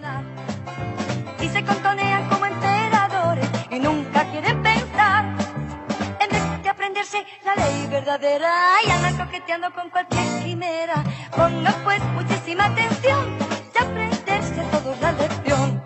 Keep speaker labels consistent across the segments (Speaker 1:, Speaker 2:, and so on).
Speaker 1: funcionar. Y se contonean como emperadores y nunca quieren pensar en vez de aprenderse la ley verdadera y andan coqueteando con cualquier quimera. Pongan pues muchísima atención de aprenderse todos la lección.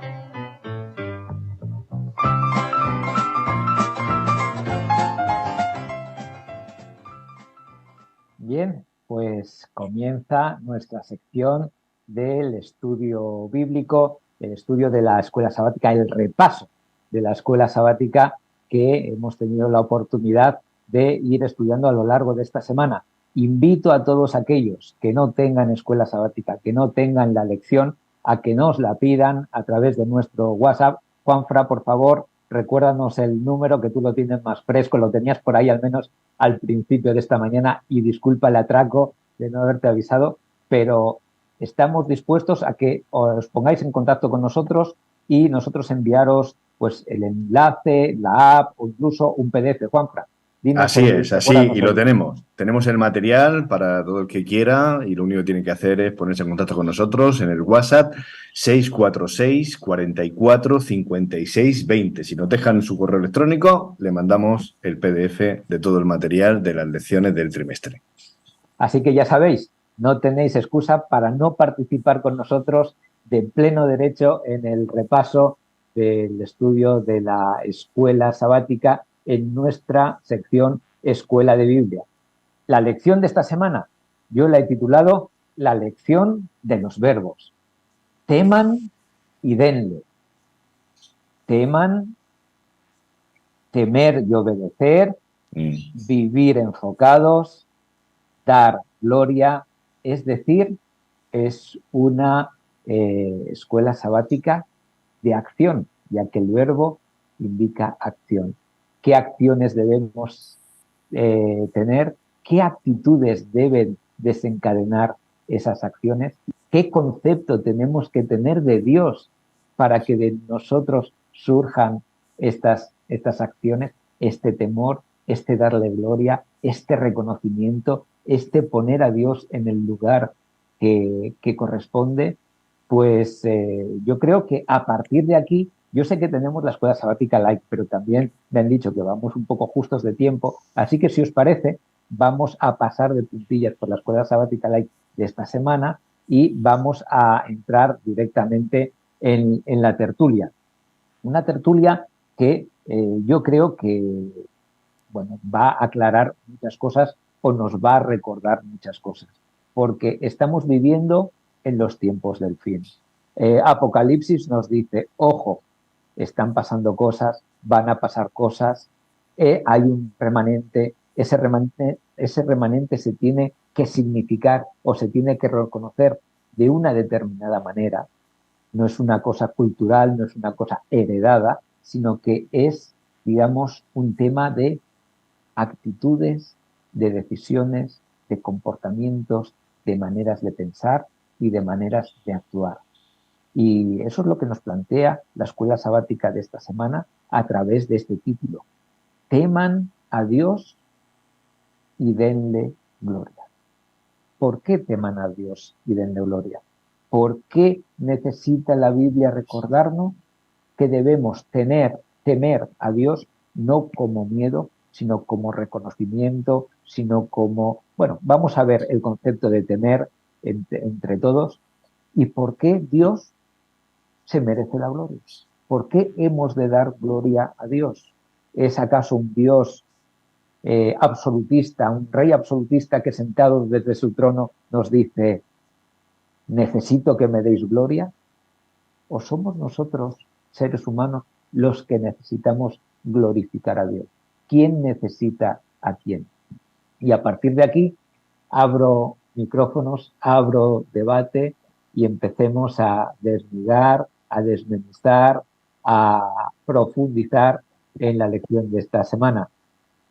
Speaker 2: Bien, pues comienza nuestra sección del estudio bíblico, el estudio de la escuela sabática, el repaso de la escuela sabática que hemos tenido la oportunidad de ir estudiando a lo largo de esta semana. Invito a todos aquellos que no tengan escuela sabática, que no tengan la lección, a que nos la pidan a través de nuestro WhatsApp. Juanfra, por favor, recuérdanos el número, que tú lo tienes más fresco, lo tenías por ahí al menos al principio de esta mañana, y disculpa el atraco de no haberte avisado, pero estamos dispuestos a que os pongáis en contacto con nosotros y nosotros enviaros pues el enlace, la app o incluso un PDF. Juanfra, dinos.
Speaker 3: Así es, así, y lo tenemos. Tenemos el material para todo el que quiera y lo único que tiene que hacer es ponerse en contacto con nosotros en el WhatsApp 646 44 56 20. Si nos dejan su correo electrónico, le mandamos el PDF de todo el material de las lecciones del trimestre.
Speaker 2: Así que ya sabéis, no tenéis excusa para no participar con nosotros de pleno derecho en el repaso del estudio de la escuela sabática en nuestra sección Escuela de Biblia. La lección de esta semana, yo la he titulado La lección de los verbos. Teman y denle. Teman, temer y obedecer, vivir enfocados, dar gloria, es decir, es una escuela sabática de acción, ya que el verbo indica acción. ¿Qué acciones debemos tener? ¿Qué actitudes deben desencadenar esas acciones? ¿Qué concepto tenemos que tener de Dios para que de nosotros surjan estas acciones? Este temor, este darle gloria, este reconocimiento, este poner a Dios en el lugar que corresponde. Pues yo creo que a partir de aquí, yo sé que tenemos la escuela sabática light, pero también me han dicho que vamos un poco justos de tiempo, así que si os parece, vamos a pasar de puntillas por la escuela sabática light de esta semana y vamos a entrar directamente en la tertulia. Una tertulia que yo creo que va a aclarar muchas cosas o nos va a recordar muchas cosas, porque estamos viviendo en los tiempos del fin. Apocalipsis nos dice, ojo, están pasando cosas, van a pasar cosas, hay un remanente, ese remanente se tiene que significar o se tiene que reconocer de una determinada manera. No es una cosa cultural, no es una cosa heredada, sino que es, digamos, un tema de actitudes, de decisiones, de comportamientos, de maneras de pensar y de maneras de actuar. Y eso es lo que nos plantea la escuela sabática de esta semana a través de este título. Teman a Dios y denle gloria. ¿Por qué teman a Dios y denle gloria? ¿Por qué necesita la Biblia recordarnos que debemos temer a Dios no como miedo, sino como reconocimiento, sino como... Bueno, vamos a ver el concepto de temer entre todos. ¿Y por qué Dios se merece la gloria? ¿Por qué hemos de dar gloria a Dios? ¿Es acaso un Dios absolutista, un rey absolutista que sentado desde su trono nos dice, necesito que me deis gloria? ¿O somos nosotros, seres humanos, los que necesitamos glorificar a Dios? ¿Quién necesita a quién? Y a partir de aquí abro micrófonos, abro debate y empecemos a desnudar, a desmenuzar, a profundizar en la lección de esta semana.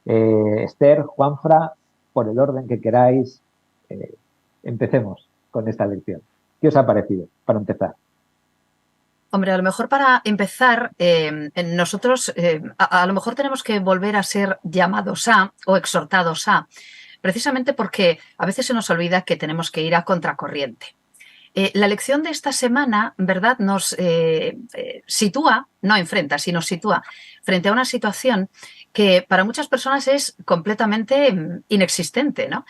Speaker 2: Esther, Juanfra, por el orden que queráis, empecemos con esta lección. ¿Qué os ha parecido para empezar?
Speaker 4: Hombre, a lo mejor para empezar, nosotros a lo mejor tenemos que volver a ser llamados a o exhortados a, precisamente porque a veces se nos olvida que tenemos que ir a contracorriente. La lección de esta semana, ¿verdad?, nos sitúa, no enfrenta, sino sitúa frente a una situación que para muchas personas es completamente inexistente, ¿no?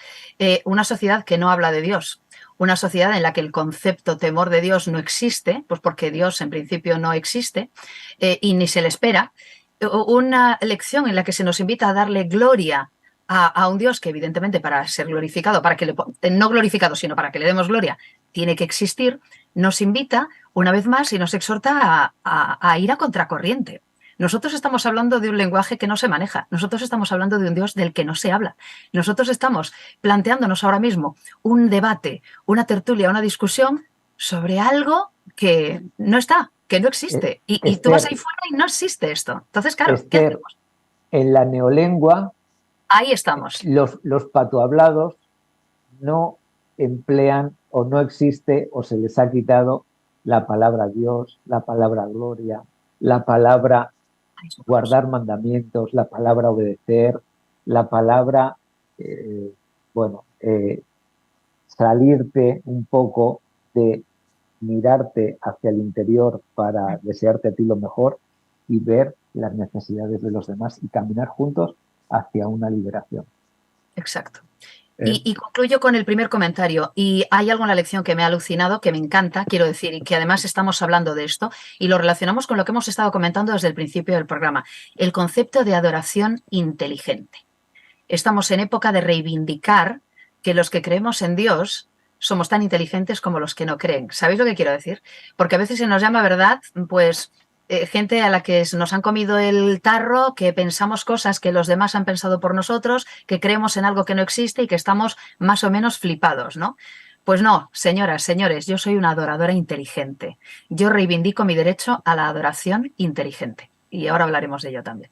Speaker 4: Una sociedad que no habla de Dios, una sociedad en la que el concepto temor de Dios no existe, pues porque Dios en principio no existe y ni se le espera. Una lección en la que se nos invita a darle gloria a un Dios que evidentemente para ser glorificado, para que no glorificado, sino para que le demos gloria, tiene que existir, nos invita una vez más y nos exhorta a ir a contracorriente. Nosotros estamos hablando de un lenguaje que no se maneja, nosotros estamos hablando de un Dios del que no se habla, nosotros estamos planteándonos ahora mismo un debate, una tertulia, una discusión sobre algo que no está, que no existe, y tú vas ahí fuera y no existe esto. Entonces, claro, ¿qué hacemos?
Speaker 2: En la neolengua,
Speaker 4: ahí estamos.
Speaker 2: Los patohablados no emplean o no existe o se les ha quitado la palabra Dios, la palabra gloria, la palabra guardar mandamientos, la palabra obedecer, la palabra, salirte un poco de mirarte hacia el interior para desearte a ti lo mejor y ver las necesidades de los demás y caminar juntos hacia una liberación.
Speaker 4: Exacto. Y concluyo con el primer comentario. Y hay algo en la lección que me ha alucinado, que me encanta, quiero decir, y que además estamos hablando de esto y lo relacionamos con lo que hemos estado comentando desde el principio del programa, el concepto de adoración inteligente. Estamos en época de reivindicar que los que creemos en Dios somos tan inteligentes como los que no creen. ¿Sabéis lo que quiero decir? Porque a veces se nos llama, ¿verdad?, pues gente a la que nos han comido el tarro, que pensamos cosas que los demás han pensado por nosotros, que creemos en algo que no existe y que estamos más o menos flipados, ¿no? Pues no, señoras, señores, yo soy una adoradora inteligente. Yo reivindico mi derecho a la adoración inteligente. Y ahora hablaremos de ello también.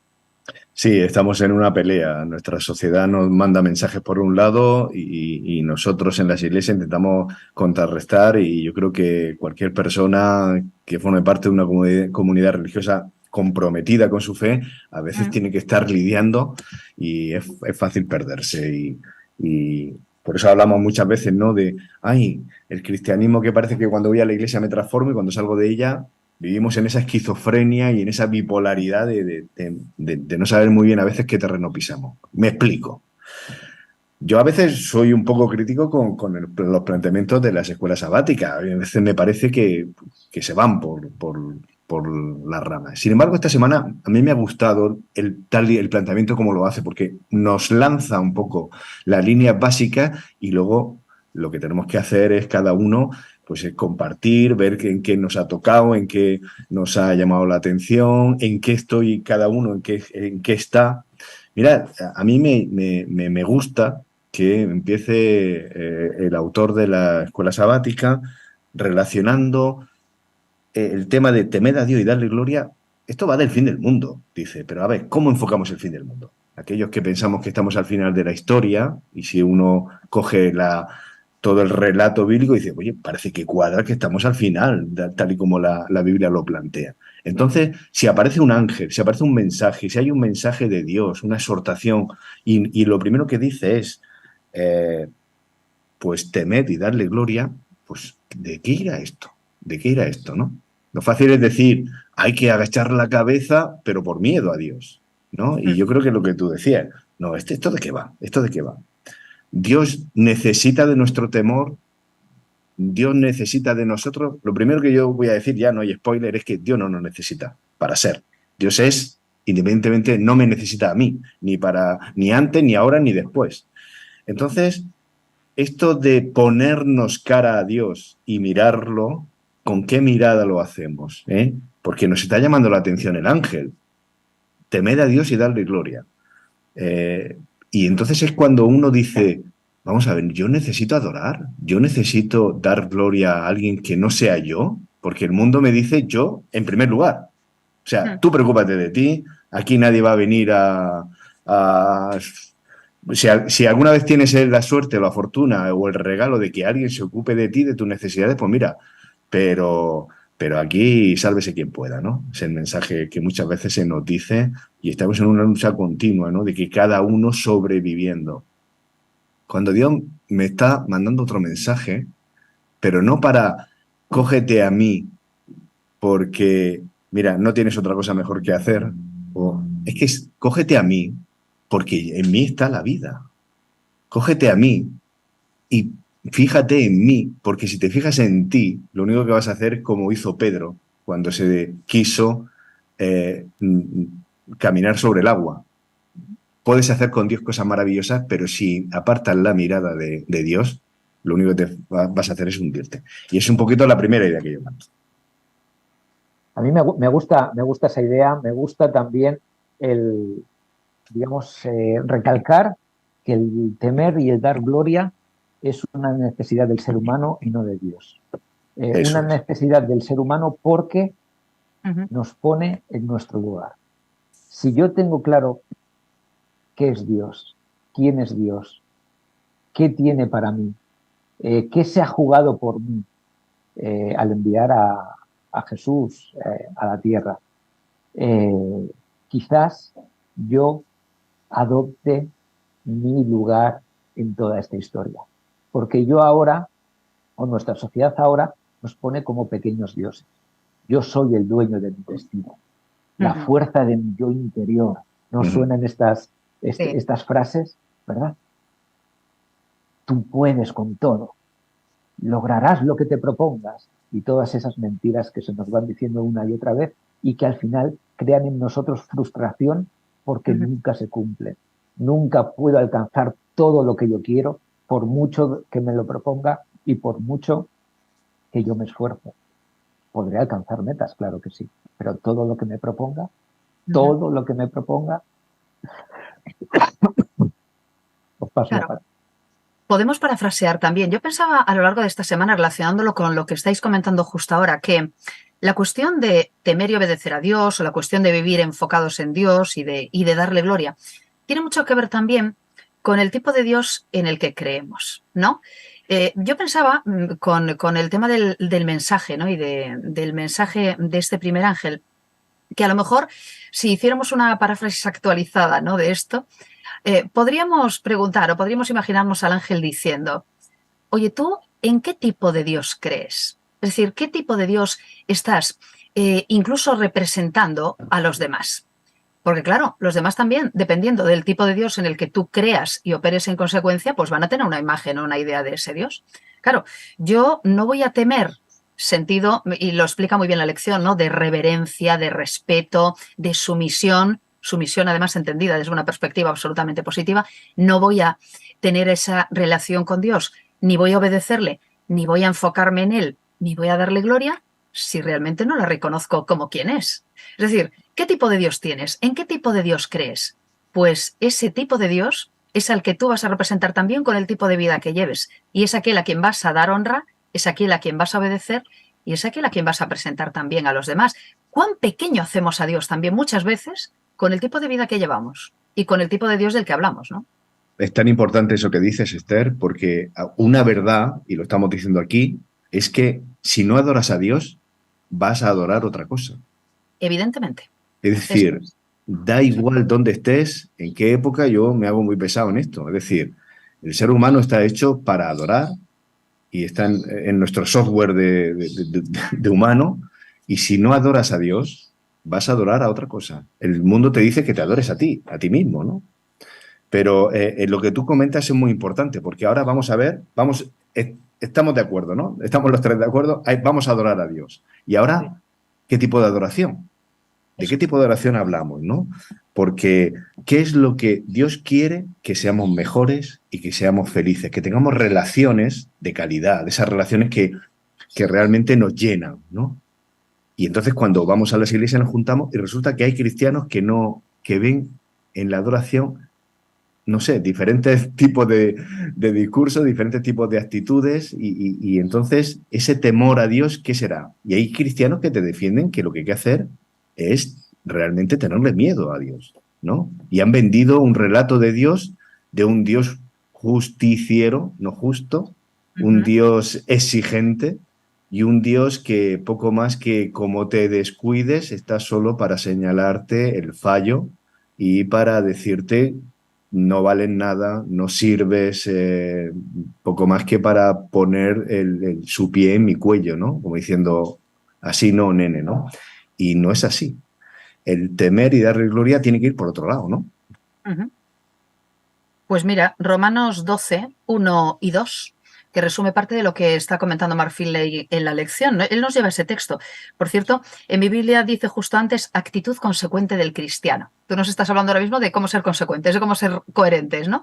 Speaker 3: Sí, estamos en una pelea. Nuestra sociedad nos manda mensajes por un lado y nosotros en las iglesias intentamos contrarrestar, y yo creo que cualquier persona que forme parte de una comunidad religiosa comprometida con su fe a veces tiene que estar lidiando y es fácil perderse y por eso hablamos muchas veces, ¿no?, de el cristianismo que parece que cuando voy a la iglesia me transformo y cuando salgo de ella. Vivimos en esa esquizofrenia y en esa bipolaridad de no saber muy bien a veces qué terreno pisamos. Me explico. Yo a veces soy un poco crítico con los planteamientos de las escuelas sabáticas. A veces me parece que se van por las ramas. Sin embargo, esta semana a mí me ha gustado el planteamiento como lo hace, porque nos lanza un poco las líneas básicas y luego lo que tenemos que hacer es cada uno pues compartir, ver en qué nos ha tocado, en qué nos ha llamado la atención, en qué estoy cada uno, en qué está. Mirad, a mí me gusta que empiece el autor de la escuela sabática relacionando el tema de temer a Dios y darle gloria. Esto va del fin del mundo, dice, pero a ver, ¿cómo enfocamos el fin del mundo? Aquellos que pensamos que estamos al final de la historia, y si uno coge todo el relato bíblico y dice, oye, parece que cuadra que estamos al final, tal y como la Biblia lo plantea. Entonces, si aparece un ángel, si aparece un mensaje, si hay un mensaje de Dios, una exhortación, y lo primero que dice es, pues temed y darle gloria, pues ¿de qué irá esto? ¿De qué irá esto, no? Lo fácil es decir, hay que agachar la cabeza, pero por miedo a Dios, ¿no? Y yo creo que lo que tú decías, no, ¿esto de qué va? ¿Esto de qué va? Dios necesita de nuestro temor, Dios necesita de nosotros. Lo primero que yo voy a decir, ya no hay spoiler, es que Dios no nos necesita para ser. Dios es, independientemente, no me necesita a mí, ni antes, ni ahora, ni después. Entonces, esto de ponernos cara a Dios y mirarlo, ¿con qué mirada lo hacemos? Porque nos está llamando la atención el ángel. Temed a Dios y darle gloria. Y entonces es cuando uno dice, vamos a ver, yo necesito adorar, yo necesito dar gloria a alguien que no sea yo, porque el mundo me dice yo en primer lugar. O sea, tú preocúpate de ti, aquí nadie va a venir si alguna vez tienes la suerte o la fortuna o el regalo de que alguien se ocupe de ti, de tus necesidades, pues mira, pero aquí sálvese quien pueda, ¿no? Es el mensaje que muchas veces se nos dice y estamos en una lucha continua, ¿no? De que cada uno sobreviviendo. Cuando Dios me está mandando otro mensaje, pero no para cógete a mí porque, mira, no tienes otra cosa mejor que hacer. O es que cógete a mí porque en mí está la vida. Cógete a mí y fíjate en mí, porque si te fijas en ti, lo único que vas a hacer es como hizo Pedro cuando se quiso caminar sobre el agua. Puedes hacer con Dios cosas maravillosas, pero si apartas la mirada de Dios, lo único que vas a hacer es hundirte. Y es un poquito la primera idea que yo mando.
Speaker 2: A mí me gusta esa idea, me gusta también el, digamos, recalcar que el temer y el dar gloria es una necesidad del ser humano y no de Dios. Una necesidad del ser humano porque nos pone en nuestro lugar. Si yo tengo claro qué es Dios, quién es Dios, qué tiene para mí, qué se ha jugado por mí al enviar a Jesús a la tierra, quizás yo adopte mi lugar en toda esta historia. Porque yo ahora, o nuestra sociedad ahora, nos pone como pequeños dioses. Yo soy el dueño de mi destino. La fuerza de mi yo interior. ¿No suenan estas frases? ¿Verdad? Tú puedes con todo. Lograrás lo que te propongas. Y todas esas mentiras que se nos van diciendo una y otra vez y que al final crean en nosotros frustración porque nunca se cumplen. Nunca puedo alcanzar todo lo que yo quiero, por mucho que me lo proponga y por mucho que yo me esfuerzo. Podré alcanzar metas, claro que sí, pero todo lo que me proponga, os paso
Speaker 4: claro.
Speaker 2: la palabra.
Speaker 4: Podemos parafrasear también. Yo pensaba a lo largo de esta semana, relacionándolo con lo que estáis comentando justo ahora, que la cuestión de temer y obedecer a Dios, o la cuestión de vivir enfocados en Dios y de darle gloria, tiene mucho que ver también con el tipo de Dios en el que creemos, ¿no? Yo pensaba con el tema del mensaje, ¿no? Y del mensaje de este primer ángel, que a lo mejor, si hiciéramos una paráfrasis actualizada, ¿no?, de esto, podríamos preguntar o podríamos imaginarnos al ángel diciendo: oye, ¿tú en qué tipo de Dios crees? Es decir, ¿qué tipo de Dios estás incluso representando a los demás? Porque claro, los demás también, dependiendo del tipo de Dios en el que tú creas y operes en consecuencia, pues van a tener una imagen o una idea de ese Dios. Claro, yo no voy a temer sentido, y lo explica muy bien la lección, ¿no?, de reverencia, de respeto, de sumisión además entendida desde una perspectiva absolutamente positiva. No voy a tener esa relación con Dios, ni voy a obedecerle, ni voy a enfocarme en Él, ni voy a darle gloria si realmente no la reconozco como quien es. Es decir, ¿qué tipo de Dios tienes? ¿En qué tipo de Dios crees? Pues ese tipo de Dios es al que tú vas a representar también con el tipo de vida que lleves. Y es aquel a quien vas a dar honra, es aquel a quien vas a obedecer y es aquel a quien vas a presentar también a los demás. ¿Cuán pequeño hacemos a Dios también muchas veces con el tipo de vida que llevamos y con el tipo de Dios del que hablamos, ¿no?
Speaker 3: Es tan importante eso que dices, Esther, porque una verdad, y lo estamos diciendo aquí, es que si no adoras a Dios, vas a adorar otra cosa.
Speaker 4: Evidentemente.
Speaker 3: Es decir, da igual dónde estés, en qué época, yo me hago muy pesado en esto. Es decir, el ser humano está hecho para adorar y está en nuestro software de humano, y si no adoras a Dios, vas a adorar a otra cosa. El mundo te dice que te adores a ti mismo, ¿no? Pero lo que tú comentas es muy importante, porque ahora vamos a ver, estamos de acuerdo, ¿no? Estamos los tres de acuerdo, vamos a adorar a Dios. Y ahora, ¿qué tipo de adoración? ¿De qué tipo de adoración hablamos, no? Porque, ¿qué es lo que Dios quiere? Que seamos mejores y que seamos felices, que tengamos relaciones de calidad, esas relaciones que realmente nos llenan, ¿no? Y entonces cuando vamos a las iglesias nos juntamos y resulta que hay cristianos que ven en la adoración, no sé, diferentes tipos de discursos, diferentes tipos de actitudes y entonces ese temor a Dios, ¿qué será? Y hay cristianos que te defienden que lo que hay que hacer es realmente tenerle miedo a Dios, ¿no? Y han vendido un relato de Dios, de un Dios justiciero, no justo, un Dios exigente y un Dios que poco más que como te descuides está solo para señalarte el fallo y para decirte no valen nada, no sirves poco más que para poner su pie en mi cuello, ¿no? Como diciendo, así no, nene, ¿no? Y no es así. El temer y darle gloria tiene que ir por otro lado, ¿no?
Speaker 4: Uh-huh. Pues mira, Romanos 12, 1 y 2, que resume parte de lo que está comentando Mark Finley en la lección, ¿no? Él nos lleva ese texto. Por cierto, en mi Biblia dice justo antes actitud consecuente del cristiano. Tú nos estás hablando ahora mismo de cómo ser consecuentes, de cómo ser coherentes, ¿no?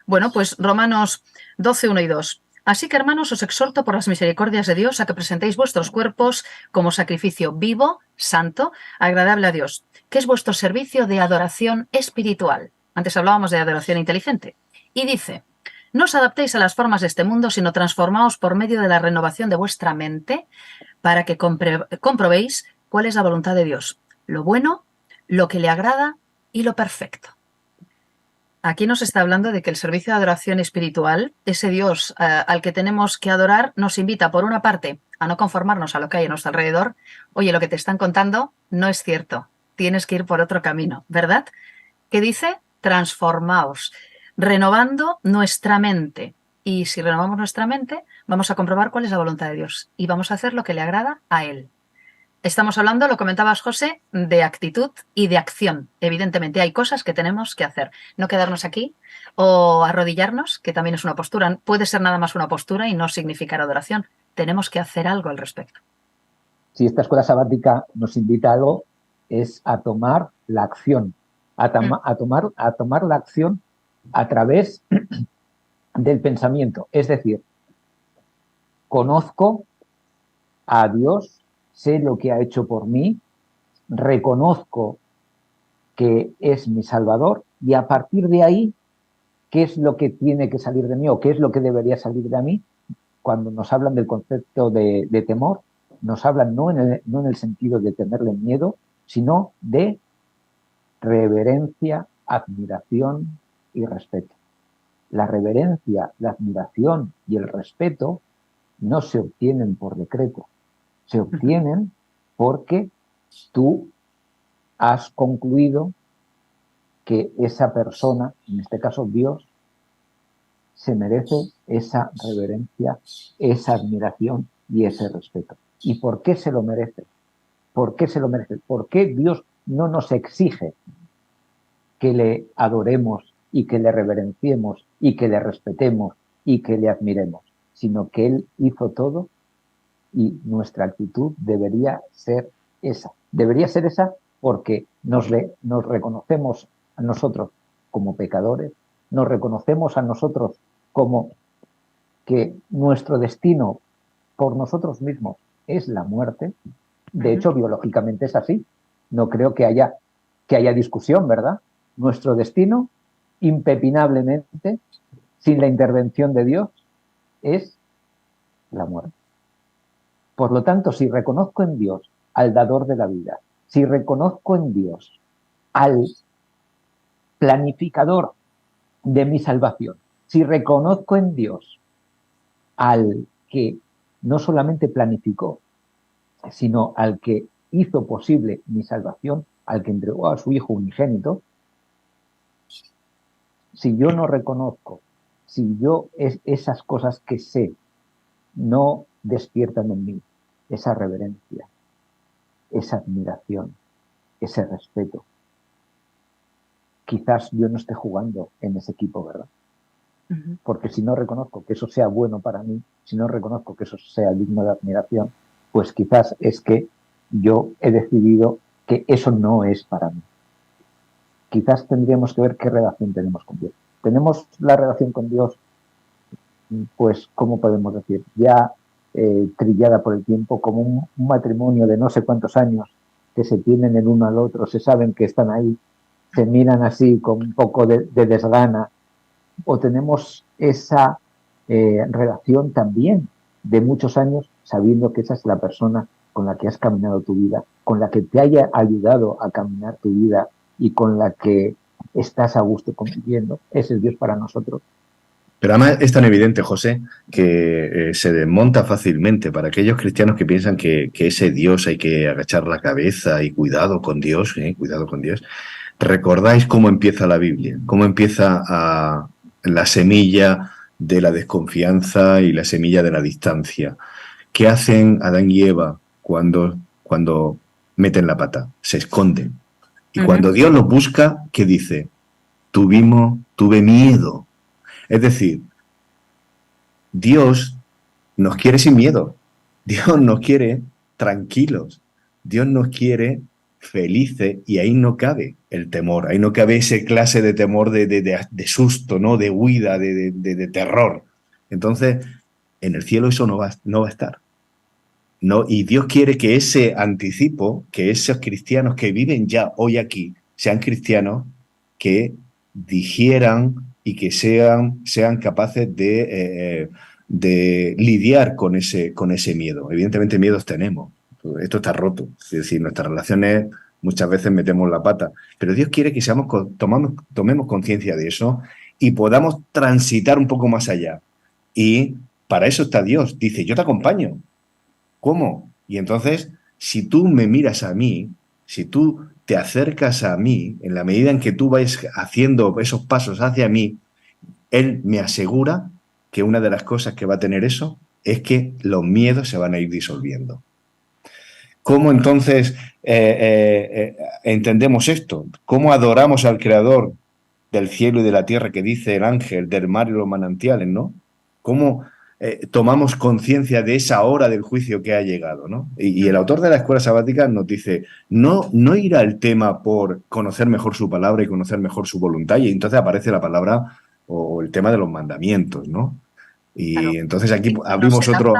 Speaker 4: Bueno, pues Romanos 12, 1 y 2. Así que, hermanos, os exhorto por las misericordias de Dios a que presentéis vuestros cuerpos como sacrificio vivo, santo, agradable a Dios, que es vuestro servicio de adoración espiritual. Antes hablábamos de adoración inteligente. Y dice, no os adaptéis a las formas de este mundo, sino transformaos por medio de la renovación de vuestra mente para que comprobéis cuál es la voluntad de Dios, lo bueno, lo que le agrada y lo perfecto. Aquí nos está hablando de que el servicio de adoración espiritual, ese Dios al que tenemos que adorar, nos invita, por una parte, a no conformarnos a lo que hay a nuestro alrededor. Oye, lo que te están contando no es cierto. Tienes que ir por otro camino, ¿verdad? ¿Qué dice? Transformaos, renovando nuestra mente. Y si renovamos nuestra mente, vamos a comprobar cuál es la voluntad de Dios y vamos a hacer lo que le agrada a Él. Estamos hablando, lo comentabas, José, de actitud y de acción. Evidentemente hay cosas que tenemos que hacer. No quedarnos aquí o arrodillarnos, que también es una postura. Puede ser nada más una postura y no significar adoración. Tenemos que hacer algo al respecto.
Speaker 2: Si esta escuela sabática nos invita a algo, es a tomar la acción. A tomar la acción a través del pensamiento. Es decir, conozco a Dios, sé lo que ha hecho por mí, reconozco que es mi Salvador y a partir de ahí, ¿qué es lo que tiene que salir de mí o qué es lo que debería salir de mí? Cuando nos hablan del concepto de temor, nos hablan no en el sentido de tenerle miedo, sino de reverencia, admiración y respeto. La reverencia, la admiración y el respeto no se obtienen por decreto, se obtienen porque tú has concluido que esa persona, en este caso Dios, se merece esa reverencia, esa admiración y ese respeto. ¿Y por qué se lo merece? ¿Por qué se lo merece? ¿Por qué Dios no nos exige que le adoremos y que le reverenciemos y que le respetemos y que le admiremos? Sino que Él hizo todo y nuestra actitud debería ser esa. Debería ser esa porque nos reconocemos a nosotros como pecadores, nos reconocemos a nosotros como que nuestro destino por nosotros mismos es la muerte. De hecho, biológicamente es así. No creo que haya discusión, ¿verdad? Nuestro destino, impepinablemente, sin la intervención de Dios, es la muerte. Por lo tanto, si reconozco en Dios al dador de la vida, si reconozco en Dios al planificador de mi salvación, si reconozco en Dios al que no solamente planificó, sino al que hizo posible mi salvación, al que entregó a su Hijo unigénito, si yo no reconozco, si yo esas cosas que sé no despiertan en mí esa reverencia, esa admiración, ese respeto, quizás yo no esté jugando en ese equipo, ¿verdad? Porque si no reconozco que eso sea bueno para mí, si no reconozco que eso sea digno de admiración, pues quizás es que yo he decidido que eso no es para mí. Quizás tendríamos que ver qué relación tenemos con Dios. Tenemos la relación con Dios, pues, ¿cómo podemos decir? Ya trillada por el tiempo, como un matrimonio de no sé cuántos años que se tienen el uno al otro, se saben que están ahí, se miran así con un poco de desgana, o tenemos esa relación también de muchos años sabiendo que esa es la persona con la que has caminado tu vida, con la que te haya ayudado a caminar tu vida y con la que estás a gusto conviviendo. Ese es Dios para nosotros.
Speaker 3: Pero además es tan evidente, José, que se desmonta fácilmente para aquellos cristianos que piensan que ese Dios hay que agachar la cabeza y cuidado con Dios, cuidado con Dios. ¿Recordáis cómo empieza la Biblia? ¿Cómo empieza la semilla de la desconfianza y la semilla de la distancia? ¿Qué hacen Adán y Eva cuando meten la pata? Se esconden. Y cuando Dios los busca, ¿qué dice? Tuve miedo. Es decir, Dios nos quiere sin miedo. Dios nos quiere tranquilos. Dios nos quiere felices, y ahí no cabe el temor, ahí no cabe ese clase de temor de susto, ¿no? De huida, de terror. Entonces, en el cielo eso no va a estar. No, y Dios quiere que ese anticipo, que esos cristianos que viven ya hoy aquí, sean cristianos que digieran y que sean capaces de lidiar con ese miedo. Evidentemente miedos tenemos. Esto está roto. Es decir, nuestras relaciones muchas veces metemos la pata. Pero Dios quiere que tomemos conciencia de eso y podamos transitar un poco más allá. Y para eso está Dios. Dice, yo te acompaño. ¿Cómo? Y entonces, si tú me miras a mí, si tú te acercas a mí, en la medida en que tú vais haciendo esos pasos hacia mí, Él me asegura que una de las cosas que va a tener eso es que los miedos se van a ir disolviendo. ¿Cómo entonces entendemos esto? ¿Cómo adoramos al Creador del cielo y de la tierra, que dice el ángel, del mar y los manantiales, ¿no? ¿Cómo tomamos conciencia de esa hora del juicio que ha llegado, ¿no? Y el autor de la Escuela Sabática nos dice, no ir al tema por conocer mejor su palabra y conocer mejor su voluntad, y entonces aparece la palabra o el tema de los mandamientos, ¿no? Y claro, entonces aquí abrimos otro...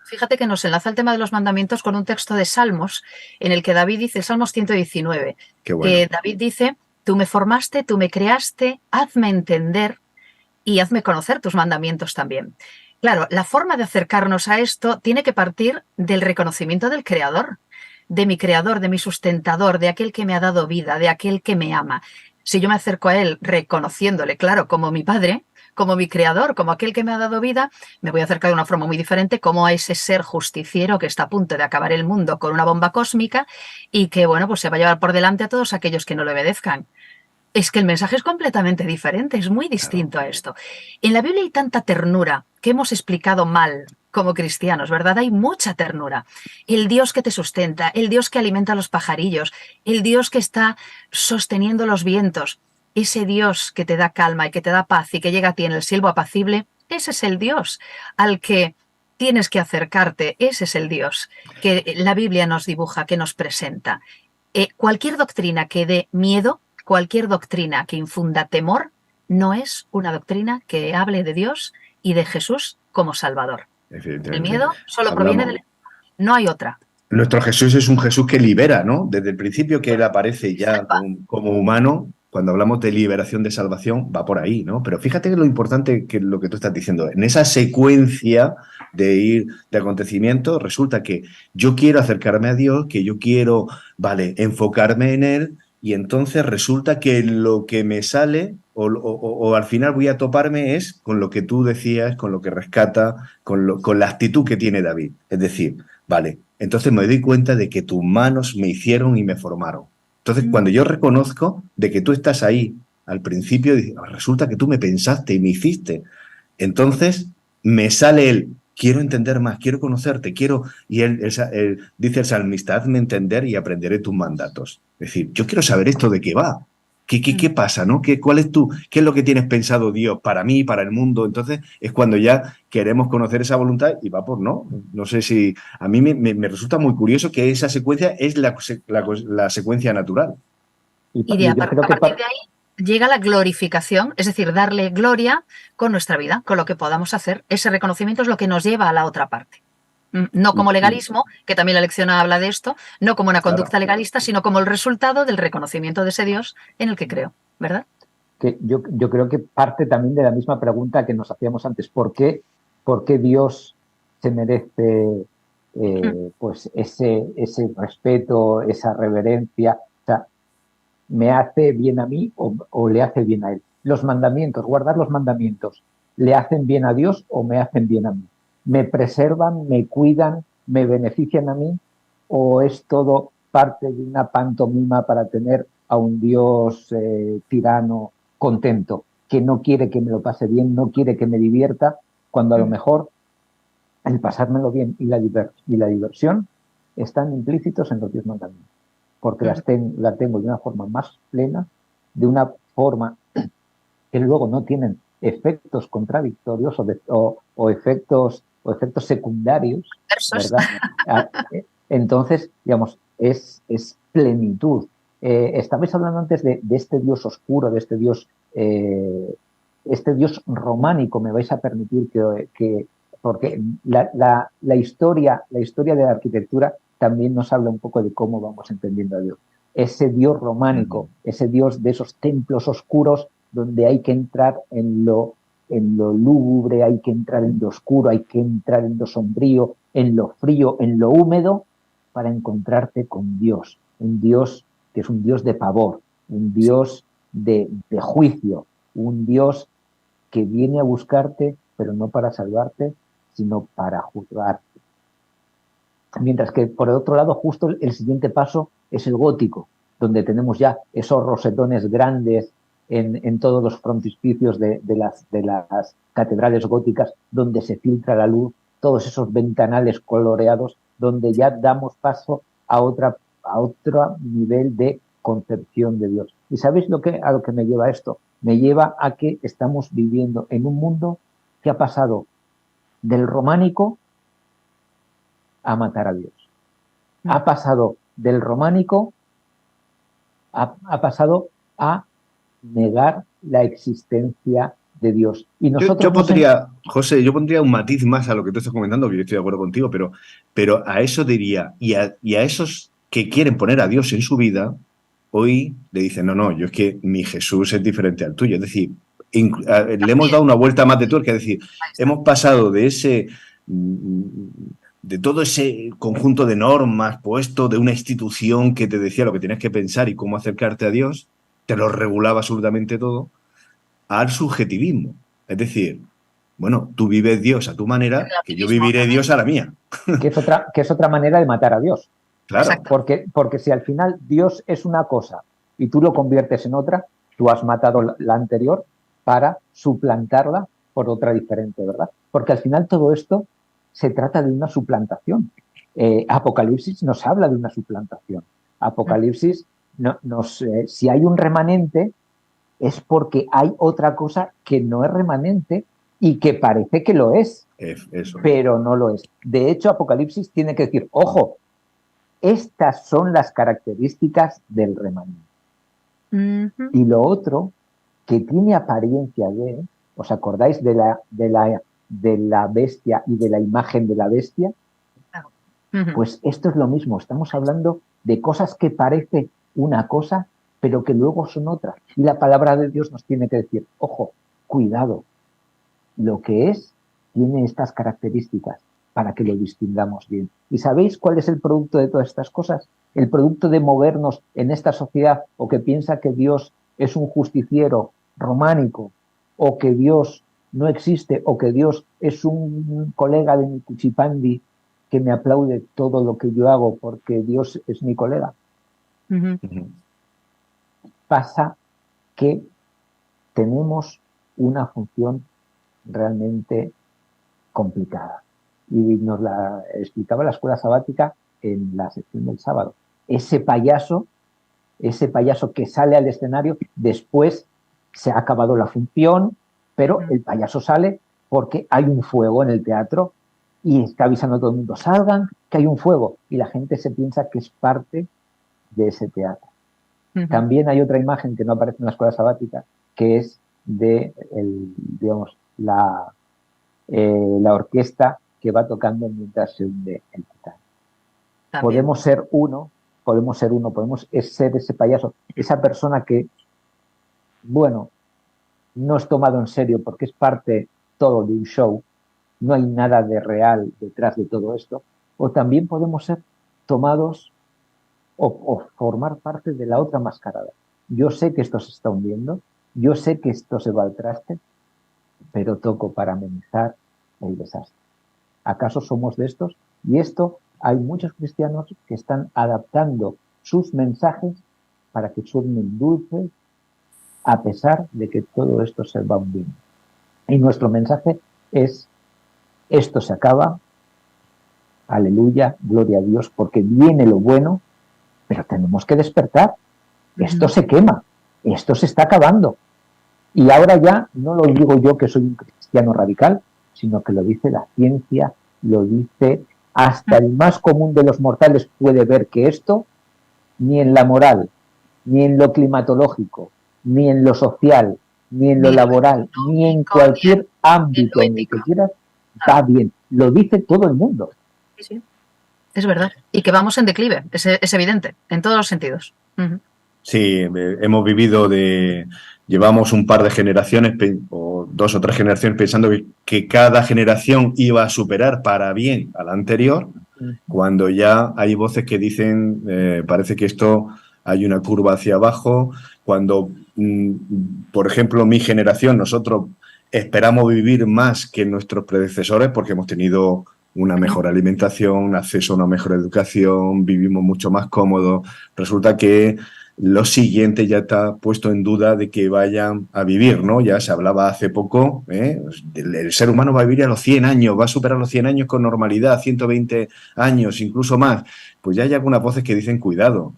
Speaker 4: Fíjate que nos enlaza el tema de los mandamientos con un texto de Salmos, en el que David dice, Salmos 119,
Speaker 3: Qué bueno.
Speaker 4: que David dice, tú me formaste, tú me creaste, hazme entender y hazme conocer tus mandamientos también. Claro, la forma de acercarnos a esto tiene que partir del reconocimiento del Creador, de mi sustentador, de aquel que me ha dado vida, de aquel que me ama. Si yo me acerco a él reconociéndole, claro, como mi padre, como mi creador, como aquel que me ha dado vida, me voy a acercar de una forma muy diferente como a ese ser justiciero que está a punto de acabar el mundo con una bomba cósmica y que, bueno, pues se va a llevar por delante a todos aquellos que no le obedezcan. Es que el mensaje es completamente diferente, es muy distinto a esto. En la Biblia hay tanta ternura que hemos explicado mal como cristianos, ¿verdad? Hay mucha ternura. El Dios que te sustenta, el Dios que alimenta a los pajarillos, el Dios que está sosteniendo los vientos, ese Dios que te da calma y que te da paz y que llega a ti en el silbo apacible, ese es el Dios al que tienes que acercarte, ese es el Dios que la Biblia nos dibuja, que nos presenta. Cualquier doctrina que dé miedo, cualquier doctrina que infunda temor, no es una doctrina que hable de Dios y de Jesús como Salvador. El miedo solo proviene del... No hay otra.
Speaker 3: Nuestro Jesús es un Jesús que libera, ¿no? Desde el principio que Él aparece ya como humano, cuando hablamos de liberación, de salvación, va por ahí, ¿no? Pero fíjate que lo importante que lo que tú estás diciendo, en esa secuencia de acontecimientos, resulta que yo quiero acercarme a Dios, que yo quiero, enfocarme en Él, y entonces resulta que lo que me sale o al final voy a toparme es con lo que tú decías, con lo que rescata, con la actitud que tiene David. Es decir, entonces me doy cuenta de que tus manos me hicieron y me formaron. Entonces, cuando yo reconozco de que tú estás ahí al principio, resulta que tú me pensaste y me hiciste. Entonces, me sale quiero entender más, quiero conocerte, y él dice el salmista, hazme entender y aprenderé tus mandatos. Es decir, yo quiero saber esto de qué va. ¿Qué pasa, no? ¿Qué es lo que tienes pensado, Dios, para mí, para el mundo? Entonces es cuando ya queremos conocer esa voluntad y va por no. No sé si... A mí me resulta muy curioso que esa secuencia es la secuencia natural.
Speaker 4: Y a partir de ahí llega la glorificación, es decir, darle gloria con nuestra vida, con lo que podamos hacer. Ese reconocimiento es lo que nos lleva a la otra parte. No como legalismo, que también la lección habla de esto, no como una conducta legalista, sino como el resultado del reconocimiento de ese Dios en el que creo, ¿verdad?
Speaker 2: Que yo creo que parte también de la misma pregunta que nos hacíamos antes. ¿Por qué Dios se merece pues ese respeto, esa reverencia? O sea, ¿me hace bien a mí o le hace bien a Él? Los mandamientos, guardar los mandamientos, ¿le hacen bien a Dios o me hacen bien a mí? ¿Me preservan, me cuidan, me benefician a mí? ¿O es todo parte de una pantomima para tener a un Dios tirano, contento, que no quiere que me lo pase bien, no quiere que me divierta, cuando a lo mejor el pasármelo bien y la diversión están implícitos en los 10 mandamientos, porque la tengo de una forma más plena, de una forma que luego no tienen efectos contradictorios o efectos secundarios, ¿verdad? Entonces, digamos, es plenitud. Estabais hablando antes de este Dios oscuro, de este Dios románico, me vais a permitir que porque la historia de la arquitectura también nos habla un poco de cómo vamos entendiendo a Dios. Ese Dios románico, ese Dios de esos templos oscuros donde hay que entrar en lo lúgubre, hay que entrar en lo oscuro, hay que entrar en lo sombrío, en lo frío, en lo húmedo, para encontrarte con Dios. Un Dios que es un Dios de pavor, un Dios de juicio, un Dios que viene a buscarte, pero no para salvarte, sino para juzgarte. Mientras que, por el otro lado, justo el siguiente paso es el gótico, donde tenemos ya esos rosetones grandes en todos los frontispicios de las catedrales góticas, donde se filtra la luz, todos esos ventanales coloreados, donde ya damos paso a otro nivel de concepción de Dios. ¿Y sabéis a lo que me lleva esto? Me lleva a que estamos viviendo en un mundo que ha pasado del románico a matar a Dios. Ha pasado del románico, ha pasado a negar la existencia de Dios. Y nosotros
Speaker 3: José, yo pondría un matiz más a lo que tú estás comentando, que yo estoy de acuerdo contigo, pero a eso diría, y a esos que quieren poner a Dios en su vida, hoy le dicen, no, yo es que mi Jesús es diferente al tuyo. Es decir, le hemos dado una vuelta más de tuerca, es decir, hemos pasado de todo ese conjunto de normas puesto de una institución que te decía lo que tienes que pensar y cómo acercarte a Dios, te lo regulaba absolutamente todo, al subjetivismo. Es decir, bueno, tú vives Dios a tu manera, que yo viviré Dios a la mía.
Speaker 2: Que es otra manera de matar a Dios.
Speaker 3: Claro.
Speaker 2: Porque si al final Dios es una cosa y tú lo conviertes en otra, tú has matado la anterior para suplantarla por otra diferente, ¿verdad? Porque al final todo esto se trata de una suplantación. Apocalipsis nos habla de una suplantación. Apocalipsis, si hay un remanente, es porque hay otra cosa que no es remanente y que parece que lo es, pero no lo es. De hecho, Apocalipsis tiene que decir, ojo, estas son las características del remanente. Y lo otro, que tiene apariencia de, ¿os acordáis de la bestia y de la imagen de la bestia? Pues esto es lo mismo, estamos hablando de cosas que parece una cosa, pero que luego son otras. Y la palabra de Dios nos tiene que decir, ojo, cuidado, lo que es tiene estas características para que lo distingamos bien. ¿Y sabéis cuál es el producto de todas estas cosas? El producto de movernos en esta sociedad o que piensa que Dios es un justiciero románico o que Dios no existe o que Dios es un colega de mi cuchipandi que me aplaude todo lo que yo hago porque Dios es mi colega. Pasa que tenemos una función realmente complicada. Y nos la explicaba la escuela sabática en la sección del sábado. Ese payaso que sale al escenario, después se ha acabado la función, pero el payaso sale porque hay un fuego en el teatro y está avisando a todo el mundo, salgan, que hay un fuego. Y la gente se piensa que es parte de ese teatro. También hay otra imagen que no aparece en la escuela sabática, que es de la orquesta que va tocando mientras se hunde el Titanic. Podemos ser ser ese payaso, esa persona que, bueno, no es tomado en serio porque es parte todo de un show, no hay nada de real detrás de todo esto, o también podemos ser tomados o formar parte de la otra mascarada. Yo sé que esto se está hundiendo, yo sé que esto se va al traste, pero toco para amenizar el desastre. ¿Acaso somos de estos? Y esto hay muchos cristianos que están adaptando sus mensajes para que suenen dulces a pesar de que todo esto se va hundiendo. Y nuestro mensaje es: esto se acaba, aleluya, gloria a Dios, porque viene lo bueno, pero tenemos que despertar. Esto se quema, esto se está acabando. Y ahora ya no lo digo yo, que soy un cristiano radical, sino que lo dice la ciencia, lo dice hasta el más común de los mortales puede ver que esto, ni en la moral, ni en lo climatológico, ni en lo social, ni en lo laboral, ni en cualquier ámbito en el que quieras, va bien. Lo dice todo el mundo.
Speaker 4: Sí, sí. Es verdad. Y que vamos en declive, es evidente, en todos los sentidos.
Speaker 3: Sí, hemos vivido llevamos un par de generaciones o 2 o 3 generaciones pensando que cada generación iba a superar para bien a la anterior, cuando ya hay voces que dicen, parece que esto hay una curva hacia abajo, cuando, por ejemplo, mi generación, nosotros esperamos vivir más que nuestros predecesores porque hemos tenido una mejor alimentación, acceso a una mejor educación, vivimos mucho más cómodos. Resulta que lo siguiente ya está puesto en duda de que vayan a vivir, ¿no? Ya se hablaba hace poco, el ser humano va a vivir a los 100 años, va a superar los 100 años con normalidad, 120 años, incluso más. Pues ya hay algunas voces que dicen, cuidado,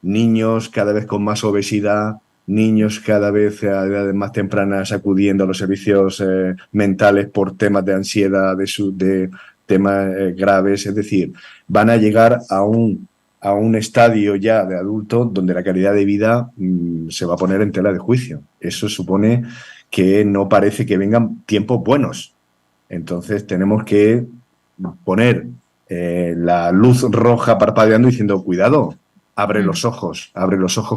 Speaker 3: niños cada vez con más obesidad, niños cada vez a edades más tempranas acudiendo a los servicios mentales por temas de ansiedad, de temas graves, es decir, van a llegar a un estadio ya de adulto donde la calidad de vida se va a poner en tela de juicio. Eso supone que no parece que vengan tiempos buenos. Entonces tenemos que poner la luz roja parpadeando diciendo, cuidado, abre los ojos,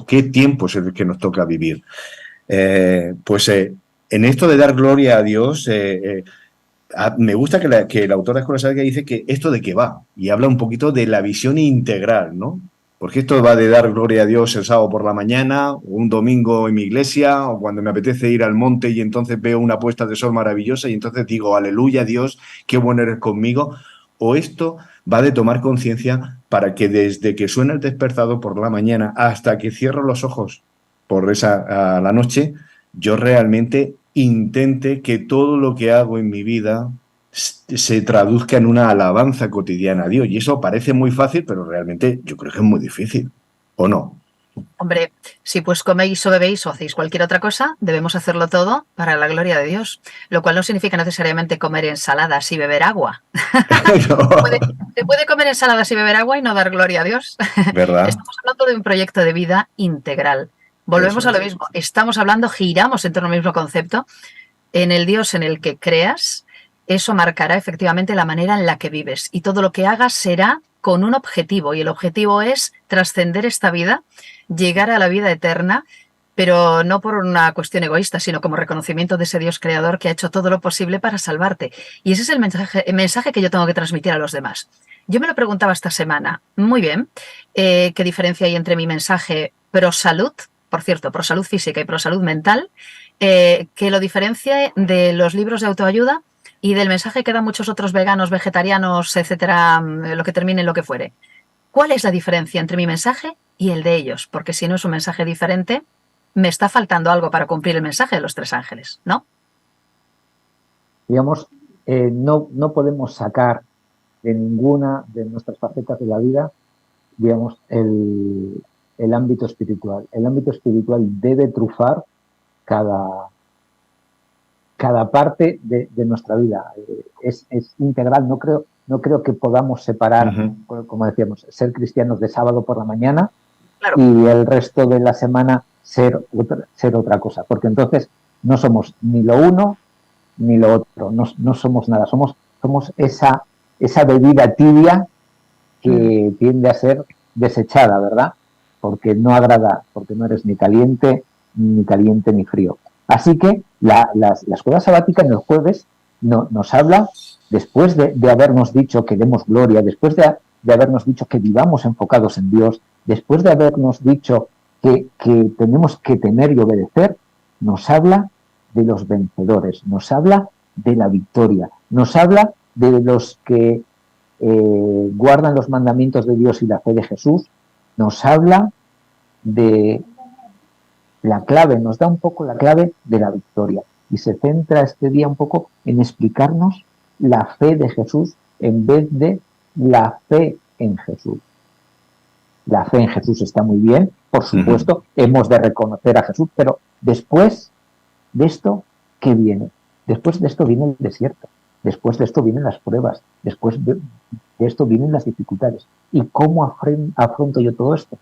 Speaker 3: ¿qué tiempo es el que nos toca vivir? En esto de dar gloria a Dios, me gusta que el autor de Escuela Sabática dice que esto de qué va, y habla un poquito de la visión integral, ¿no? Porque esto va de dar gloria a Dios el sábado por la mañana, o un domingo en mi iglesia, o cuando me apetece ir al monte y entonces veo una puesta de sol maravillosa y entonces digo, aleluya Dios, qué bueno eres conmigo. O esto va de tomar conciencia para que desde que suena el despertador por la mañana hasta que cierro los ojos a la noche, yo realmente intente que todo lo que hago en mi vida se traduzca en una alabanza cotidiana a Dios. Y eso parece muy fácil, pero realmente yo creo que es muy difícil, ¿o no?
Speaker 4: Hombre, si pues coméis o bebéis o hacéis cualquier otra cosa, debemos hacerlo todo para la gloria de Dios, lo cual no significa necesariamente comer ensaladas y beber agua. No. Se puede comer ensaladas y beber agua y no dar gloria a Dios.
Speaker 3: ¿Verdad?
Speaker 4: Estamos hablando de un proyecto de vida integral. Volvemos a lo mismo. Estamos hablando, giramos en torno al mismo concepto. En el Dios en el que creas, eso marcará efectivamente la manera en la que vives. Y todo lo que hagas será con un objetivo. Y el objetivo es trascender esta vida, llegar a la vida eterna, pero no por una cuestión egoísta, sino como reconocimiento de ese Dios creador que ha hecho todo lo posible para salvarte. Y ese es el mensaje que yo tengo que transmitir a los demás. Yo me lo preguntaba esta semana. Muy bien. ¿Qué diferencia hay entre mi mensaje pro salud, por cierto, pro salud física y pro salud mental, que lo diferencie de los libros de autoayuda y del mensaje que dan muchos otros veganos, vegetarianos, etcétera, lo que termine en lo que fuere? ¿Cuál es la diferencia entre mi mensaje y el de ellos? Porque si no es un mensaje diferente, me está faltando algo para cumplir el mensaje de los 3 ángeles, ¿no?
Speaker 2: Digamos, no podemos sacar de ninguna de nuestras facetas de la vida, digamos, el ámbito espiritual. El ámbito espiritual debe trufar cada parte de nuestra vida. Es integral. No creo que podamos separar, como decíamos, ser cristianos de sábado por la mañana, claro, y el resto de la semana ser otra cosa, porque entonces no somos ni lo uno ni lo otro, no somos nada, somos esa bebida tibia que tiende a ser desechada, ¿verdad? Porque no agrada, porque no eres ni caliente ni frío. Así que la escuela sabática en el jueves nos habla, después de habernos dicho que demos gloria, después de habernos dicho que vivamos enfocados en Dios, después de habernos dicho que tenemos que temer y obedecer, nos habla de los vencedores, nos habla de la victoria, nos habla de los que guardan los mandamientos de Dios y la fe de Jesús, nos habla de la clave, nos da un poco la clave de la victoria. Y se centra este día un poco en explicarnos la fe de Jesús en vez de la fe en Jesús. La fe en Jesús está muy bien, por supuesto, hemos de reconocer a Jesús, pero después de esto, ¿qué viene? Después de esto viene el desierto, después de esto vienen las pruebas, después de esto vienen las dificultades. ¿Y cómo afronto yo todo esto?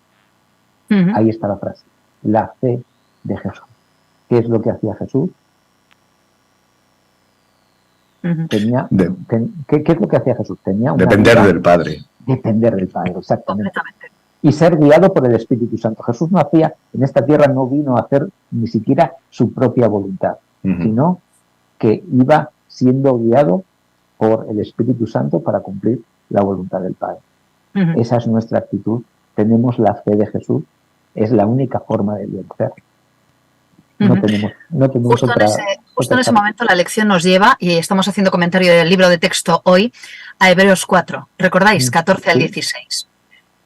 Speaker 2: Ahí está la frase, la fe de Jesús. ¿Qué es lo que hacía Jesús? ¿Qué es lo que hacía Jesús? Tenía una
Speaker 3: depender del Padre.
Speaker 2: Depender del Padre, exactamente. Y ser guiado por el Espíritu Santo. Jesús no hacía, en esta tierra no vino a hacer ni siquiera su propia voluntad, sino que iba siendo guiado por el Espíritu Santo para cumplir la voluntad del Padre. Esa es nuestra actitud. Tenemos la fe de Jesús. Es la única forma de vencer. No tenemos
Speaker 4: justo en ese momento la lección nos lleva, y estamos haciendo comentario del libro de texto hoy, a Hebreos 4. ¿Recordáis? 14 al 16.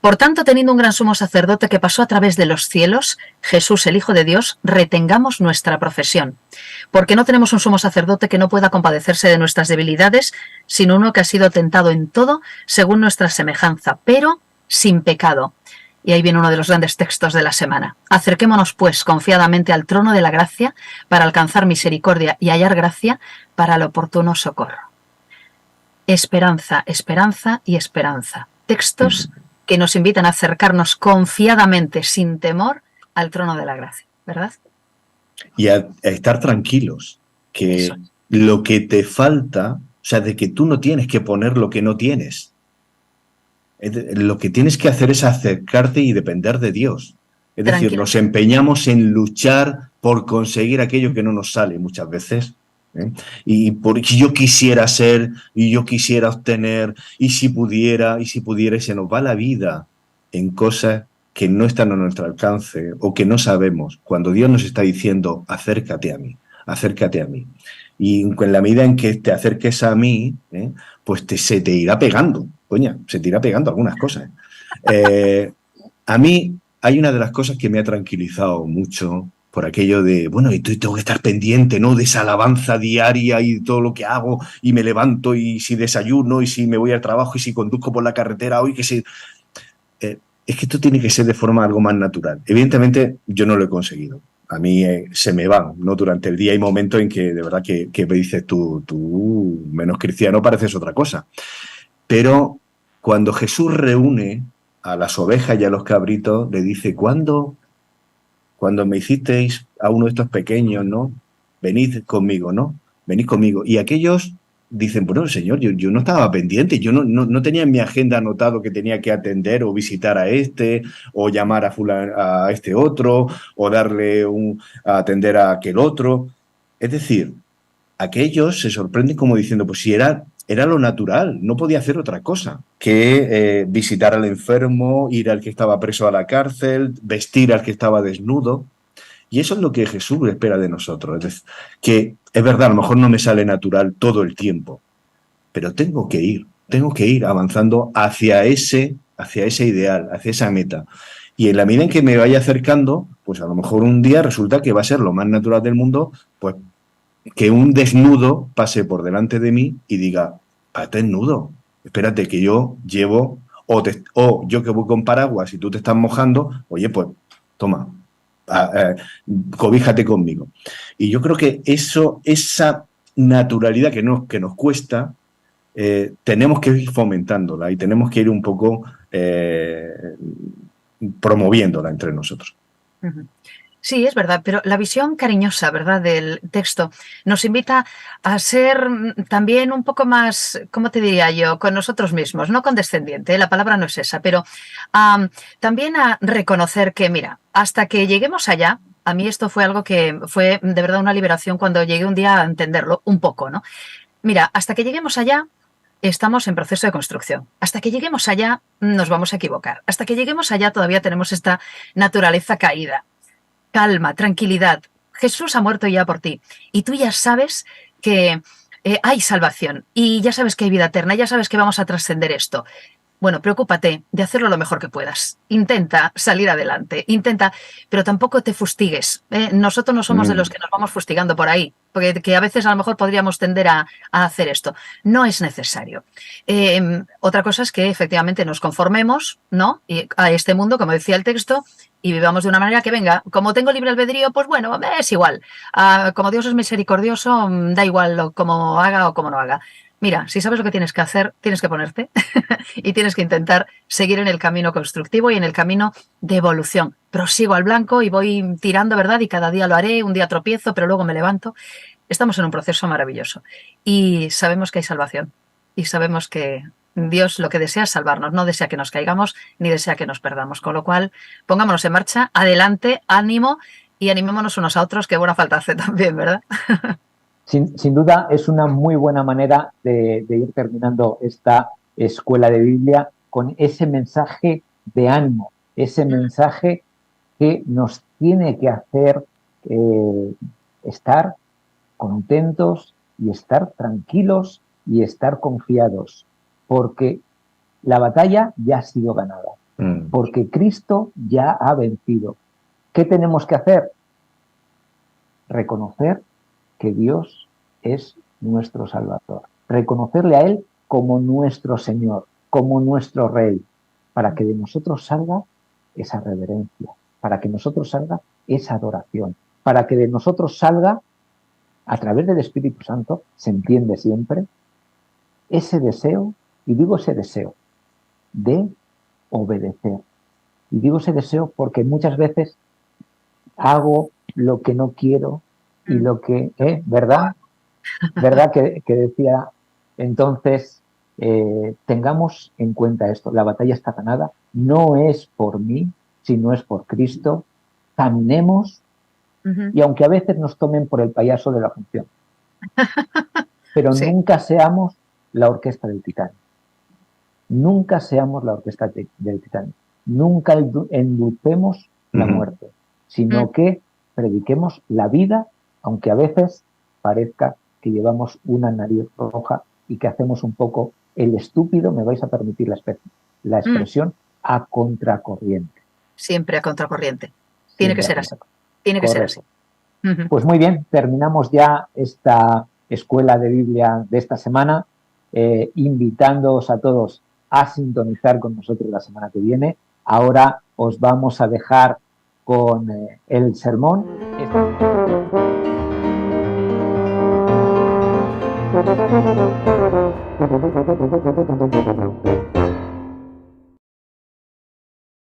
Speaker 4: Por tanto, teniendo un gran sumo sacerdote que pasó a través de los cielos, Jesús, el Hijo de Dios, retengamos nuestra profesión. Porque no tenemos un sumo sacerdote que no pueda compadecerse de nuestras debilidades, sino uno que ha sido tentado en todo según nuestra semejanza, pero sin pecado. Y ahí viene uno de los grandes textos de la semana. Acerquémonos, pues, confiadamente al trono de la gracia para alcanzar misericordia y hallar gracia para el oportuno socorro. Esperanza, esperanza y esperanza. Textos que nos invitan a acercarnos confiadamente, sin temor, al trono de la gracia, ¿verdad?
Speaker 3: Y a estar tranquilos, que lo que te falta, o sea, de que tú no tienes que poner lo que no tienes. Lo que tienes que hacer es acercarte y depender de Dios. Es decir, nos empeñamos en luchar por conseguir aquello que no nos sale muchas veces. Y porque yo quisiera ser, y yo quisiera obtener, y si pudiera, y se nos va la vida en cosas que no están a nuestro alcance o que no sabemos, cuando Dios nos está diciendo, acércate a mí, acércate a mí. Y en la medida en que te acerques a mí, pues se te irá pegando, coña, se te irá pegando algunas cosas. A mí hay una de las cosas que me ha tranquilizado mucho por aquello de, bueno, y tengo que estar pendiente, ¿no?, de esa alabanza diaria y todo lo que hago, y me levanto, y si desayuno, y si me voy al trabajo, y si conduzco por la carretera hoy, que si... es que esto tiene que ser de forma algo más natural. Evidentemente, yo no lo he conseguido. A mí se me van, ¿no? Durante el día hay momentos en que de verdad que me dices tú menos cristiano pareces otra cosa. Pero cuando Jesús reúne a las ovejas y a los cabritos, le dice, cuando me hicisteis a uno de estos pequeños, ¿no?, venid conmigo, ¿no? Venid conmigo. Y aquellos dicen, bueno, Señor, yo no estaba pendiente, yo no tenía en mi agenda anotado que tenía que atender o visitar a este, o llamar a este otro, o darle a atender a aquel otro. Es decir, aquellos se sorprenden como diciendo, pues si era lo natural, no podía hacer otra cosa que visitar al enfermo, ir al que estaba preso a la cárcel, vestir al que estaba desnudo. Y eso es lo que Jesús espera de nosotros. Es decir, que es verdad, a lo mejor no me sale natural todo el tiempo, pero tengo que ir avanzando hacia ese ideal, hacia esa meta. Y en la medida en que me vaya acercando, pues a lo mejor un día resulta que va a ser lo más natural del mundo, pues que un desnudo pase por delante de mí y diga, párate desnudo, espérate que yo llevo, o yo que voy con paraguas y tú te estás mojando, oye, pues toma, cobíjate conmigo. Y yo creo que esa naturalidad que nos cuesta, tenemos que ir fomentándola y tenemos que ir un poco promoviéndola entre nosotros.
Speaker 4: Sí, es verdad, pero la visión cariñosa, ¿verdad?, del texto nos invita a ser también un poco más, ¿cómo te diría yo?, con nosotros mismos, no condescendiente, la palabra no es esa, pero también a reconocer que, mira, hasta que lleguemos allá, a mí esto fue algo que fue de verdad una liberación cuando llegué un día a entenderlo un poco, ¿no? Mira, hasta que lleguemos allá, estamos en proceso de construcción. Hasta que lleguemos allá, nos vamos a equivocar. Hasta que lleguemos allá, todavía tenemos esta naturaleza caída. Calma, tranquilidad. Jesús ha muerto ya por ti. Y tú ya sabes que hay salvación. Y ya sabes que hay vida eterna. Ya sabes que vamos a trascender esto. Bueno, preocúpate de hacerlo lo mejor que puedas. Intenta salir adelante, intenta, pero tampoco te fustigues, ¿eh? Nosotros no somos de los que nos vamos fustigando por ahí, porque que a veces a lo mejor podríamos tender a hacer esto. No es necesario. Otra cosa es que efectivamente nos conformemos, ¿no? A este mundo, como decía el texto, y vivamos de una manera que venga. Como tengo libre albedrío, pues bueno, es igual. Como Dios es misericordioso, da igual cómo haga o cómo no haga. Mira, si sabes lo que tienes que hacer, tienes que ponerte y tienes que intentar seguir en el camino constructivo y en el camino de evolución. Prosigo al blanco y voy tirando, ¿verdad? Y cada día lo haré, un día tropiezo, pero luego me levanto. Estamos en un proceso maravilloso y sabemos que hay salvación y sabemos que Dios lo que desea es salvarnos, no desea que nos caigamos ni desea que nos perdamos. Con lo cual, pongámonos en marcha, adelante, ánimo y animémonos unos a otros, que buena falta hace también, ¿verdad?
Speaker 2: Sin duda es una muy buena manera de ir terminando esta escuela de Biblia con ese mensaje de ánimo, ese mensaje que nos tiene que hacer estar contentos y estar tranquilos y estar confiados, porque la batalla ya ha sido ganada, porque Cristo ya ha vencido. ¿Qué tenemos que hacer? Reconocer que Dios es nuestro Salvador, reconocerle a Él como nuestro Señor, como nuestro Rey, para que de nosotros salga esa reverencia, para que de nosotros salga esa adoración, para que de nosotros salga, a través del Espíritu Santo, se entiende siempre, ese deseo, y digo ese deseo, de obedecer. Y digo ese deseo porque muchas veces hago lo que no quiero y lo que, ¿verdad? ¿Verdad que decía? Entonces, tengamos en cuenta esto, la batalla está ganada, no es por mí, sino es por Cristo. Caminemos, y aunque a veces nos tomen por el payaso de la función, pero sí, nunca seamos la orquesta del Titanic. Nunca seamos la orquesta del Titanic. Nunca endulcemos la muerte, sino que prediquemos la vida, aunque a veces parezca que llevamos una nariz roja y que hacemos un poco el estúpido, me vais a permitir la expresión, a contracorriente.
Speaker 4: Siempre a contracorriente. Tiene que ser así. Tiene que ser así.
Speaker 2: Pues muy bien, terminamos ya esta escuela de Biblia de esta semana, invitándoos a todos a sintonizar con nosotros la semana que viene. Ahora os vamos a dejar con el sermón.